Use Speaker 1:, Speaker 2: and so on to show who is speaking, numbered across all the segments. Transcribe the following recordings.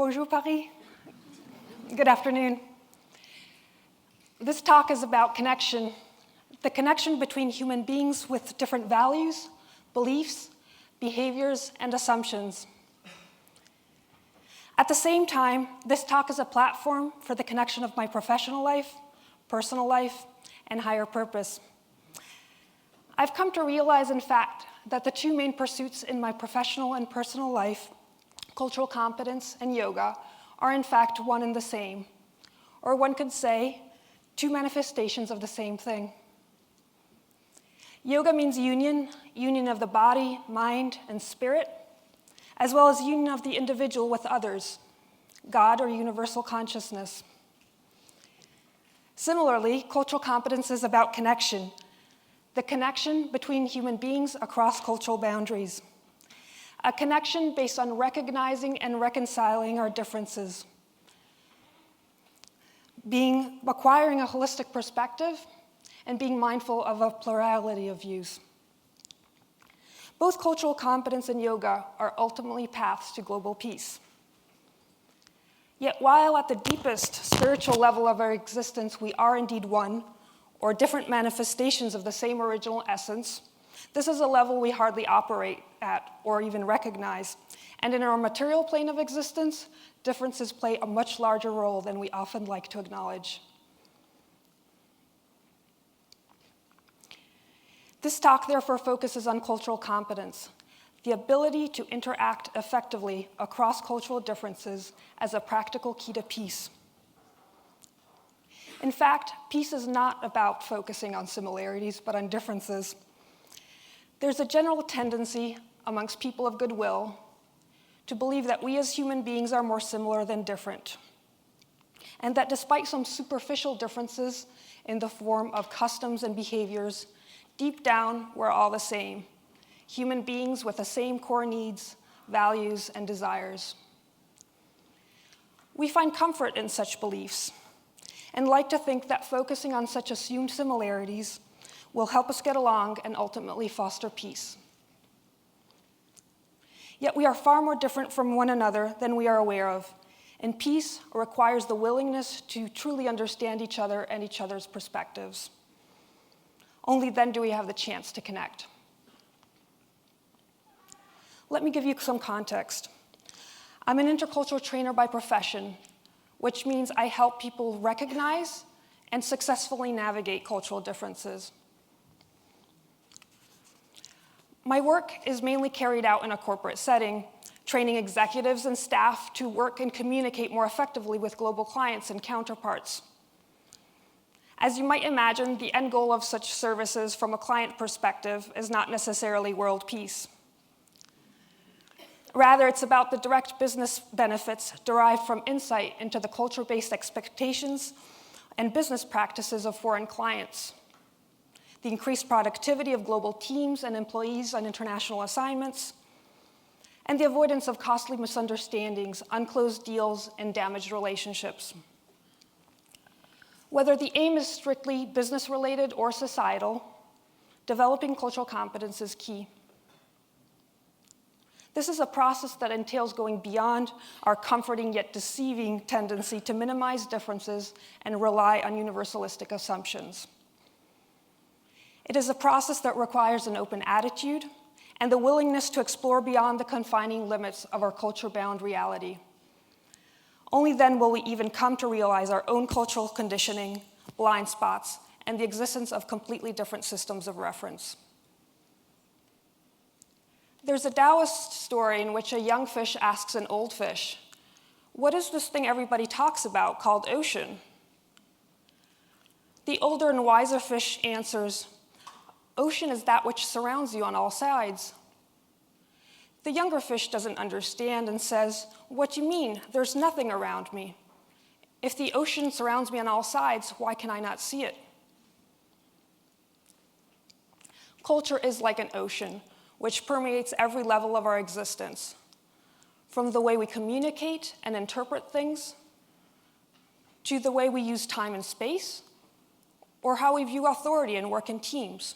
Speaker 1: Bonjour, Paris. Good afternoon. This talk is about connection, the connection between human beings with different values, beliefs, behaviors, and assumptions. At the same time, this talk is a platform for the connection of my professional life, personal life, and higher purpose. I've come to realize, in fact, that the two main pursuits in my professional and personal life, cultural competence and yoga, are in fact one and the same. Or one could say, two manifestations of the same thing. Yoga means union of the body, mind, and spirit, as well as union of the individual with others, God or universal consciousness. Similarly, cultural competence is about connection, the connection between human beings across cultural boundaries, a connection based on recognizing and reconciling our differences, acquiring a holistic perspective, and being mindful of a plurality of views. Both cultural competence and yoga are ultimately paths to global peace. Yet while at the deepest spiritual level of our existence we are indeed one, or different manifestations of the same original essence, this is a level we hardly operate at or even recognize. And in our material plane of existence, differences play a much larger role than we often like to acknowledge. This talk therefore focuses on cultural competence, the ability to interact effectively across cultural differences as a practical key to peace. In fact, peace is not about focusing on similarities, but on differences. There's a general tendency amongst people of goodwill to believe that we as human beings are more similar than different, and that despite some superficial differences in the form of customs and behaviors, deep down, we're all the same, human beings with the same core needs, values, and desires. We find comfort in such beliefs, and like to think that focusing on such assumed similarities will help us get along and ultimately foster peace. Yet we are far more different from one another than we are aware of, and peace requires the willingness to truly understand each other and each other's perspectives. Only then do we have the chance to connect. Let me give you some context. I'm an intercultural trainer by profession, which means I help people recognize and successfully navigate cultural differences. My work is mainly carried out in a corporate setting, training executives and staff to work and communicate more effectively with global clients and counterparts. As you might imagine, the end goal of such services from a client perspective is not necessarily world peace. Rather, it's about the direct business benefits derived from insight into the culture-based expectations and business practices of foreign clients, the increased productivity of global teams and employees on international assignments, and the avoidance of costly misunderstandings, unclosed deals, and damaged relationships. Whether the aim is strictly business-related or societal, developing cultural competence is key. This is a process that entails going beyond our comforting yet deceiving tendency to minimize differences and rely on universalistic assumptions. It is a process that requires an open attitude and the willingness to explore beyond the confining limits of our culture-bound reality. Only then will we even come to realize our own cultural conditioning, blind spots, and the existence of completely different systems of reference. There's a Taoist story in which a young fish asks an old fish, "What is this thing everybody talks about called ocean?" The older and wiser fish answers, "Ocean is that which surrounds you on all sides." The younger fish doesn't understand and says, "What do you mean? There's nothing around me. If the ocean surrounds me on all sides, why can I not see it?" Culture is like an ocean, which permeates every level of our existence, from the way we communicate and interpret things, to the way we use time and space, or how we view authority and work in teams.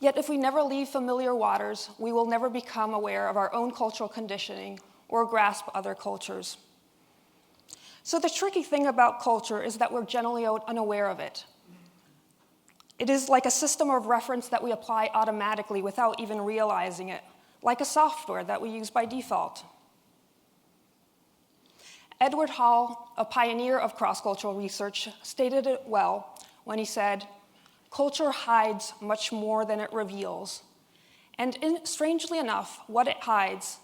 Speaker 1: Yet if we never leave familiar waters, we will never become aware of our own cultural conditioning or grasp other cultures. So the tricky thing about culture is that we're generally unaware of it. It is like a system of reference that we apply automatically without even realizing it, like a software that we use by default. Edward Hall, a pioneer of cross-cultural research, stated it well when he said, "Culture hides much more than it reveals. And strangely enough, what it hides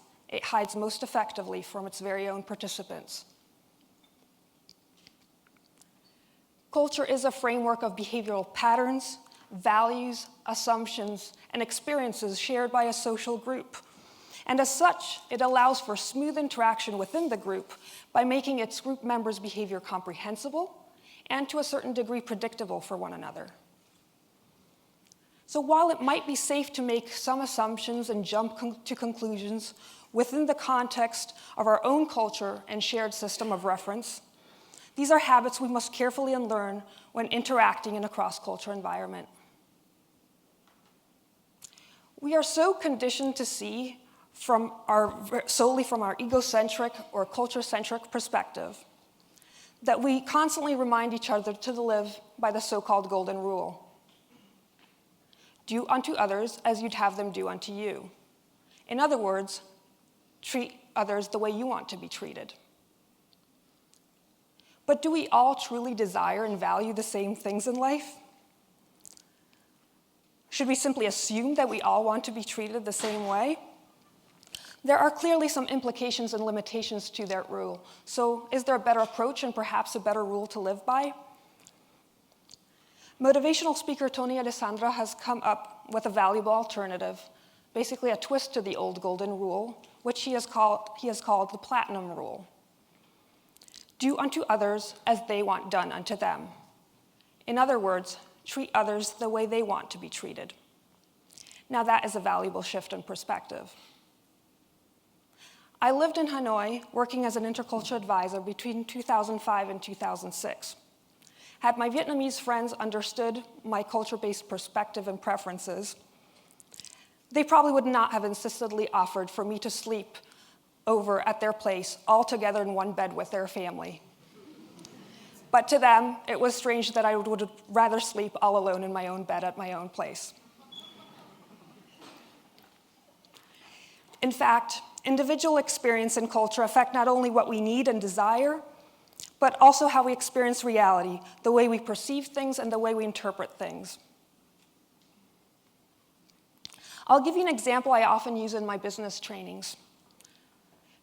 Speaker 1: most effectively from its very own participants." Culture is a framework of behavioral patterns, values, assumptions, and experiences shared by a social group. And as such, it allows for smooth interaction within the group by making its group members' behavior comprehensible and to a certain degree predictable for one another. So while it might be safe to make some assumptions and jump to conclusions within the context of our own culture and shared system of reference, these are habits we must carefully unlearn when interacting in a cross-cultural environment. We are so conditioned to see solely from our egocentric or culture-centric perspective that we constantly remind each other to live by the so-called golden rule. Do unto others as you'd have them do unto you. In other words, treat others the way you want to be treated. But do we all truly desire and value the same things in life? Should we simply assume that we all want to be treated the same way? There are clearly some implications and limitations to that rule. So is there a better approach and perhaps a better rule to live by? Motivational speaker Tony Alessandra has come up with a valuable alternative, basically a twist to the old golden rule, which he has called the platinum rule. Do unto others as they want done unto them. In other words, treat others the way they want to be treated. Now that is a valuable shift in perspective. I lived in Hanoi working as an intercultural advisor between 2005 and 2006. Had my Vietnamese friends understood my culture-based perspective and preferences, they probably would not have insistently offered for me to sleep over at their place, all together in one bed with their family. But to them, it was strange that I would rather sleep all alone in my own bed at my own place. In fact, individual experience and culture affect not only what we need and desire, but also how we experience reality, the way we perceive things and the way we interpret things. I'll give you an example I often use in my business trainings.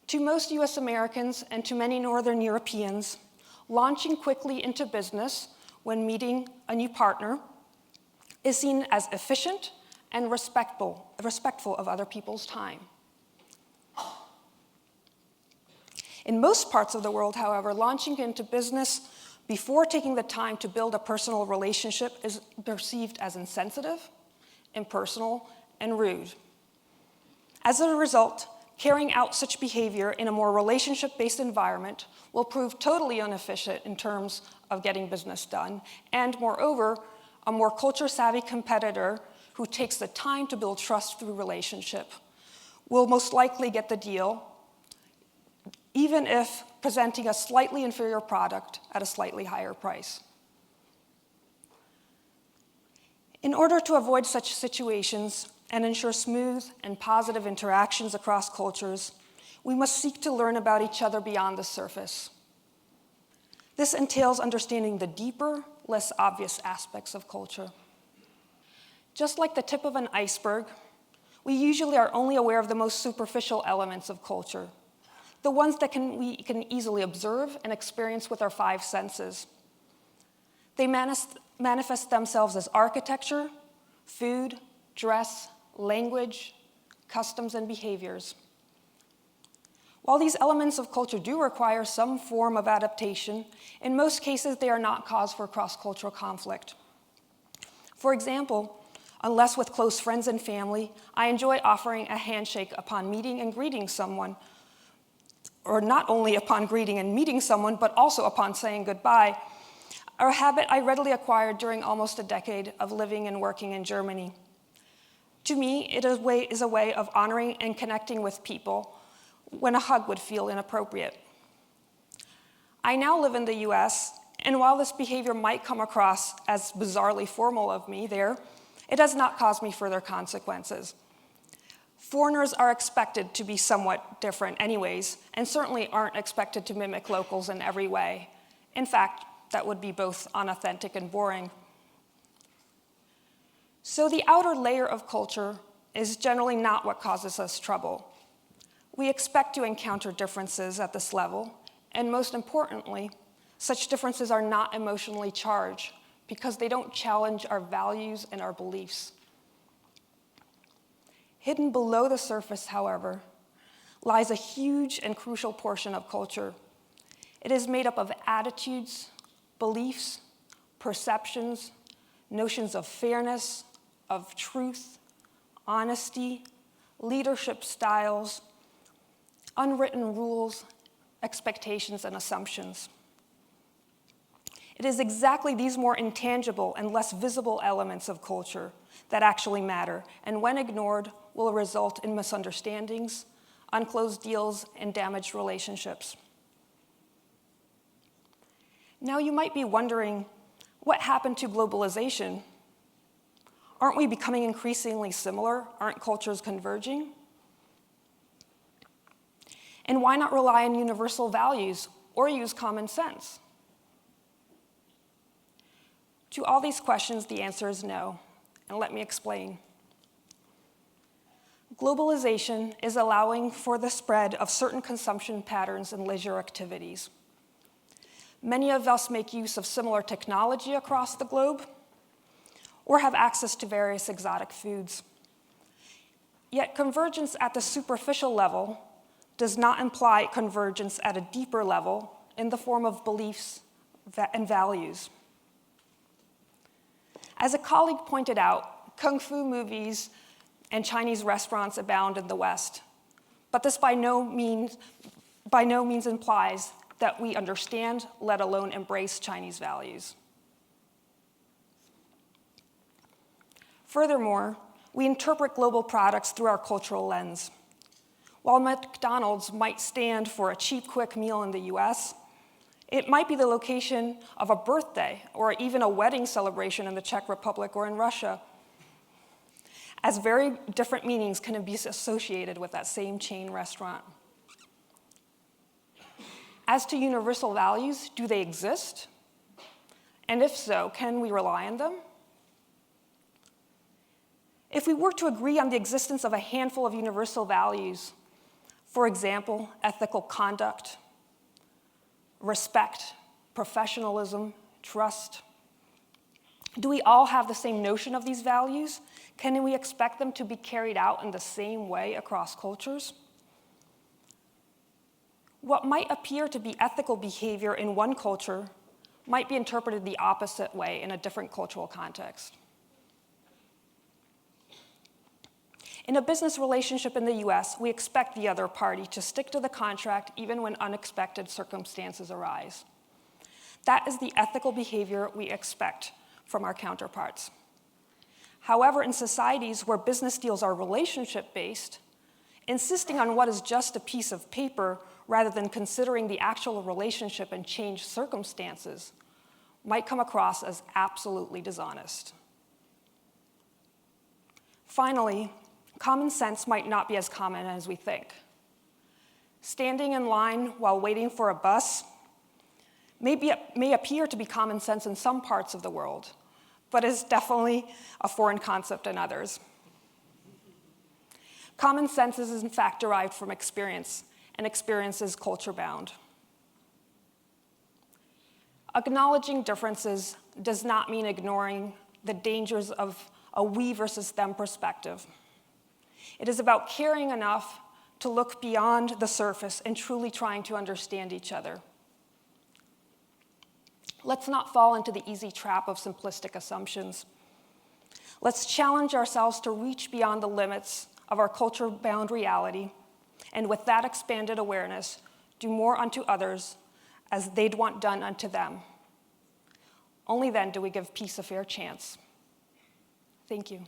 Speaker 1: To most US Americans and to many Northern Europeans, launching quickly into business when meeting a new partner is seen as efficient and respectful of other people's time. In most parts of the world, however, launching into business before taking the time to build a personal relationship is perceived as insensitive, impersonal, and rude. As a result, carrying out such behavior in a more relationship-based environment will prove totally inefficient in terms of getting business done, and moreover, a more culture-savvy competitor who takes the time to build trust through relationship will most likely get the deal, even if presenting a slightly inferior product at a slightly higher price. In order to avoid such situations and ensure smooth and positive interactions across cultures, we must seek to learn about each other beyond the surface. This entails understanding the deeper, less obvious aspects of culture. Just like the tip of an iceberg, we usually are only aware of the most superficial elements of culture, the ones that we can easily observe and experience with our five senses. They manifest themselves as architecture, food, dress, language, customs, and behaviors. While these elements of culture do require some form of adaptation, in most cases they are not cause for cross-cultural conflict. For example, unless with close friends and family, I enjoy offering a handshake upon meeting and greeting someone, or not only upon greeting and meeting someone, but also upon saying goodbye, a habit I readily acquired during almost a decade of living and working in Germany. To me, it is a way of honoring and connecting with people when a hug would feel inappropriate. I now live in the US, and while this behavior might come across as bizarrely formal of me there, it has not caused me further consequences. Foreigners are expected to be somewhat different anyways, and certainly aren't expected to mimic locals in every way. In fact, that would be both unauthentic and boring. So the outer layer of culture is generally not what causes us trouble. We expect to encounter differences at this level, and most importantly, such differences are not emotionally charged because they don't challenge our values and our beliefs. Hidden below the surface, however, lies a huge and crucial portion of culture. It is made up of attitudes, beliefs, perceptions, notions of fairness, of truth, honesty, leadership styles, unwritten rules, expectations, and assumptions. It is exactly these more intangible and less visible elements of culture that actually matter, and when ignored, will result in misunderstandings, unclosed deals, and damaged relationships. Now you might be wondering, what happened to globalization? Aren't we becoming increasingly similar? Aren't cultures converging? And why not rely on universal values or use common sense? To all these questions, the answer is no, and let me explain. Globalization is allowing for the spread of certain consumption patterns and leisure activities. Many of us make use of similar technology across the globe or have access to various exotic foods. Yet convergence at the superficial level does not imply convergence at a deeper level in the form of beliefs and values. As a colleague pointed out, kung fu movies and Chinese restaurants abound in the West, but this by no means implies that we understand, let alone embrace Chinese values. Furthermore, we interpret global products through our cultural lens. While McDonald's might stand for a cheap, quick meal in the US, it might be the location of a birthday or even a wedding celebration in the Czech Republic or in Russia, as very different meanings can be associated with that same chain restaurant. As to universal values, do they exist? And if so, can we rely on them? If we were to agree on the existence of a handful of universal values, for example, ethical conduct, respect, professionalism, trust, do we all have the same notion of these values? Can we expect them to be carried out in the same way across cultures? What might appear to be ethical behavior in one culture might be interpreted the opposite way in a different cultural context. In a business relationship in the US, we expect the other party to stick to the contract even when unexpected circumstances arise. That is the ethical behavior we expect from our counterparts. However, in societies where business deals are relationship-based, insisting on what is just a piece of paper rather than considering the actual relationship and changed circumstances might come across as absolutely dishonest. Finally, common sense might not be as common as we think. Standing in line while waiting for a bus may appear to be common sense in some parts of the world, but is definitely a foreign concept in others. Common sense is in fact derived from experience, and experience is culture-bound. Acknowledging differences does not mean ignoring the dangers of a we versus them perspective. It is about caring enough to look beyond the surface and truly trying to understand each other. Let's not fall into the easy trap of simplistic assumptions. Let's challenge ourselves to reach beyond the limits of our culture-bound reality, and with that expanded awareness, do more unto others as they'd want done unto them. Only then do we give peace a fair chance. Thank you.